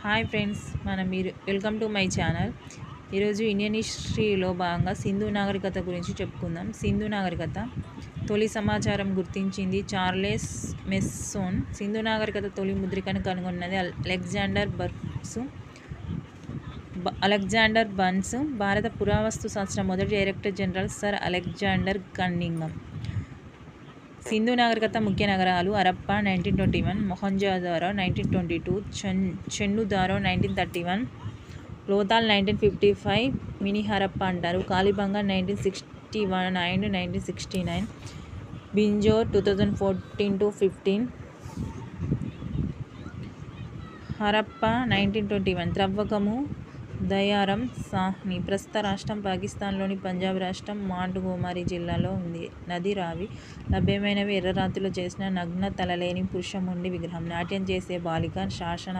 Hi friends, welcome to my channel. ఈరోజు Indian హిస్టరీలో భాగంగా సింధు నాగరికత గురించి చెప్పుకుందాం. సింధు నాగరికత తొలి సమాచారం గుర్తించింది చార్లెస్ మెస్సోన్. సింధు నాగరికత తొలి ముద్రికను కనుగొన్నది అలెగ్జాండర్ బర్న్స్. భారత పురావస్తు శాస్త్ర మొదటి director general sir Alexander Cunningham. Sindhu నాగరికత ముఖ్య నగరాలు: హరప్పా 1921, మొహంజోదారో 1922, చెన్నుదారో 1931, లోథాల్ 1955, మినీ హరప్పా అంటారు, కాలిబంగా 1961 and 1969, బింజోర్ 2014-15. హరప్పా 1921 త్రవ్వకము దయారం సాహ్ని. ప్రస్తుత రాష్ట్రం పాకిస్తాన్లోని పంజాబ్ రాష్ట్రం మాంటుగోమరి జిల్లాలో ఉంది. నది రావి. లభ్యమైనవి: ఎర్ర రాతిలో చేసిన నగ్న తలలేని పురుషముండి విగ్రహం, నాట్యం చేసే బాలిక, శాసన